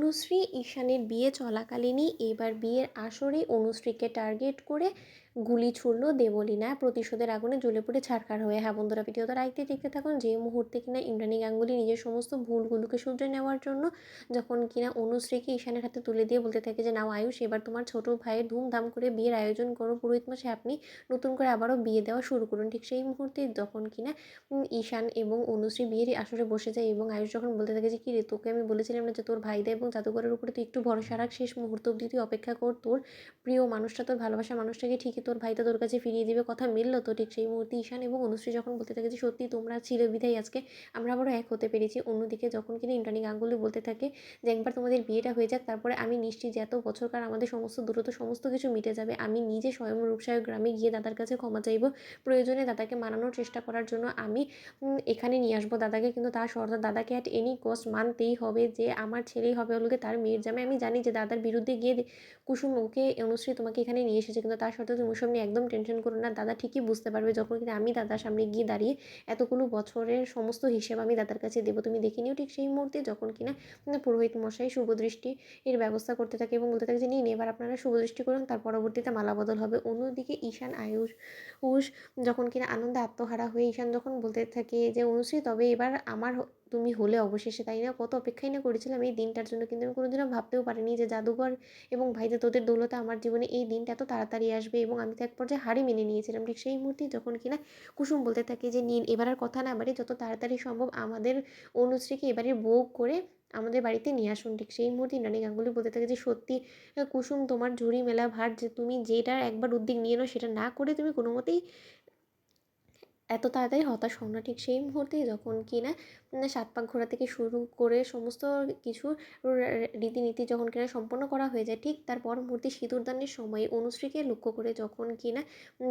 অনুশ্রী ঈশানের বিয়ে চলাকালীনই এবার বিয়ের আসরে অনুশ্রীকে টার্গেট করে গুলি ছুড়ল দেবলীনা প্রতিশোধের আগুনে জ্বলে পড়ে ছারখার হয়ে। হ্যাঁ বন্ধুরা, ভিডিওটা দেখতে থাকুন। যে মুহূর্তে কিনা ইন্দ্রাণী গাঙ্গুলি নিজের সমস্ত ভুলগুলোকে শুধরে নেওয়ার জন্য যখন কিনা অনুশ্রীকে ঈশানের হাতে তুলে দিয়ে বলতে থাকে যে নাও আয়ুষ, এবার তোমার ছোট ভাইয়ের ধুমধাম করে বিয়ের আয়োজন করো, পুরোহিত মশাই আপনি নতুন করে আবারও বিয়ে দেওয়া শুরু করুন। ঠিক সেই মুহূর্তে যখন কিনা ঈশান এবং অনুশ্রী বিয়ের আসরে বসে যায় এবং আয়ুষ যখন বলতে থাকে যে কী রে, তোকে আমি বলেছিলাম না যে তোর ভাইদা এবং জাদুঘরের উপরে তুই একটু ভরসা রাখ, শেষ মুহূর্ত অবধি তুই অপেক্ষা কর, তোর প্রিয় মানুষটা, তোর ভালোবাসার মানুষটাকে ঠিকই তোর ভাইদা তোর কাছে ফিরিয়ে দিবে, কথা মিললো তো? ঠিক সেই মুহূর্তে ঈশান এবং অনুশ্রী যখন বলতে থাকে যে সত্যি তোমরা ছিলে বিধায় আজকে আমরা আবারও এক হতে পেরেছি। অন্যদিকে যখন কিনা ইন্দ্রাণী গাঙ্গুলি বলতে থাকে যে একবার তোমাদের বিয়েটা হয়ে যাক, তারপরে আমি নিশ্চিত যে এত বছরকার আমাদের সমস্ত দূরত্ব সমস্ত কিছু মিটে যাবে। আমি নিজে স্বয়ং রূপসায় গ্রামে গিয়ে দাদার কাছে ক্ষমা চাইবো, প্রয়োজনে দাদাকে মানানোর চেষ্টা করার জন্য আমি এখানে নিয়ে আসবো দাদাকে, কিন্তু তার শর্ত দাদাকে অ্যাট এনি কস্ট মানতেই হবে যে আমার ছেলেই হবে হলো তার মেয়ের জামাই। আমি জানি যে দাদার বিরুদ্ধে গিয়ে কুসুম ওকে অনুশ্রী তোমাকে এখানে নিয়ে এসেছে, কিন্তু তার শর্তে তুমি ওসব নিয়ে একদম টেনশন করো না। দাদা ঠিকই বুঝতে পারবে যখন কিন্তু আমি দাদার সামনে গিয়ে দাঁড়িয়ে এতগুলো বছরের সমস্ত হিসেব আমি দাদার কাছে দেবো, তুমি দেখে নিও। ঠিক সেই মুহূর্তে যখন কিনা পুরোহিত মশাই শুভদৃষ্টি এর ব্যবস্থা করতে থাকে এবং বলতে থাকে যে নিন এবার আপনারা শুভদৃষ্টি করুন, তার পরবর্তীতে মালা বদল হবে। অন্যদিকে ঈশান আয়ুষ যখন কিনা আনন্দে আত্মহারা হয়ে ঈশান যখন বলতে থাকে যে অনুশ্রী তবে এবার আমার তুমি হলে অবশেষে, তাই না? কত অপেক্ষাই না করেছিলাম এই দিনটার জন্য, কিন্তু আমি কোনোদিনও ভাবতেও পারিনি যে জাদুঘর এবং ভাইদের তোদের দৌলতে আমার জীবনে এই দিনটা এত তাড়াতাড়ি আসবে, এবং আমি তো এক পর্যায়ে হারই মেনে নিয়েছিলাম। ঠিক সেই মুহূর্তে যখন কিনা কুসুম বলতে থাকে যে নিন এবার আর কথা না বাড়ি, যত তাড়াতাড়ি সম্ভব আমাদের অনুশ্রীকে এবারে বউ করে আমাদের বাড়িতে নিয়ে আসুন। ঠিক সেই মুহূর্তে ইন্দ্রাণী গাঙ্গুলি বলতে থাকে যে সত্যি কুসুম তোমার ঝুড়ি মেলা ভার, যে তুমি যেটা একবার উদ্যোগ নিয়ে নাও সেটা না করে তুমি কোনো মতেই এত তাড়াতাড়ি হতাশ হও না। ঠিক সেই মুহূর্তে যখন কিনা সাত পাক ঘোরা থেকে শুরু করে সমস্ত কিছু রীতিনীতি যখন কিনা সম্পন্ন করা হয়ে যায়, ঠিক তার পর মুহূর্তে সিঁদুরদানের সময় অনুশ্রীকে লক্ষ্য করে যখন কিনা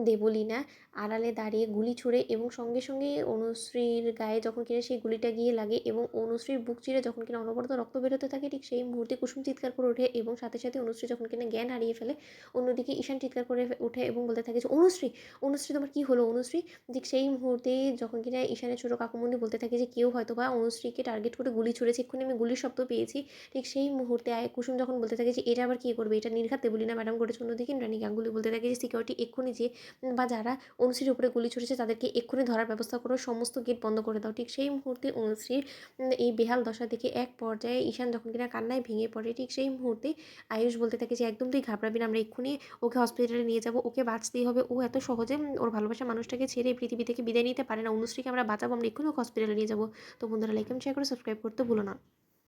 দেবলীনা আড়ালে দাঁড়িয়ে গুলি ছুড়ে এবং সঙ্গে সঙ্গে অনুশ্রীর গায়ে যখন কিনা সেই গুলিটা গিয়ে লাগে এবং অনুশ্রীর বুক চিরে যখন কিনা অনবরত রক্ত বেরোতে থাকে, ঠিক সেই মুহূর্তে কুসুম চিৎকার করে ওঠে এবং সাথে সাথে অনুশ্রী যখন কিনা জ্ঞান হারিয়ে ফেলে, অন্যদিকে ঈশান চিৎকার করে ওঠে এবং বলতে থাকে যে অনুশ্রী, অনুশ্রী তোমার কী হলো অনুশ্রী? ঠিক সেই মুহূর্তে যখন কিনা ঈশানের ছোটো কাকুমণি বলতে থাকে যে কেউ হয়তো বা অনুশ্রীকে টার্গেট করে গুলি ছুড়েছে, এক্ষুনি আমি গুলির শব্দ পেয়েছি। ঠিক সেই মুহূর্তে কুসুম যখন বলতে থাকে যে এটা আবার কী করবে, এটা নির্ঘাত দেবলীনা ম্যাডাম করেছে। অন্যদিকে রানী গাঙ্গুলি বলতে থাকে যে সিকিউরিটি এক্ষুনি যে বা যারা অনুশ্রীর উপরে গুলি ছুড়েছে তাদেরকে এক্ষুনি ধরার ব্যবস্থা করো, সমস্ত গেট বন্ধ করে দাও। ঠিক সেই মুহূর্তে অনুশ্রীর এই বেহাল দশা দেখে এক পর্যায়ে ঈশান যখন কিনা কান্নায় ভেঙে পড়ে, ঠিক সেই মুহূর্তে আয়ুষ বলতে থাকে যে একদম তুই ঘাবড়াবি না, আমরা এক্ষুনি ওকে হসপিটালে নিয়ে যাবো, ওকে বাঁচতেই হবে, ও এত সহজে ওর ভালোবাসার মানুষটাকে ছেড়ে পৃথিবী থেকে বিদায় নিতে পারে না, অনুশ্রীকে আমরা বাঁচাবো, আমরা এক্ষুনি ওকে হসপিটালে নিয়ে যাবো। তো বন্ধুরা লাইক এবং শেয়ার করে সাবস্ক্রাইব করতে ভুলো না।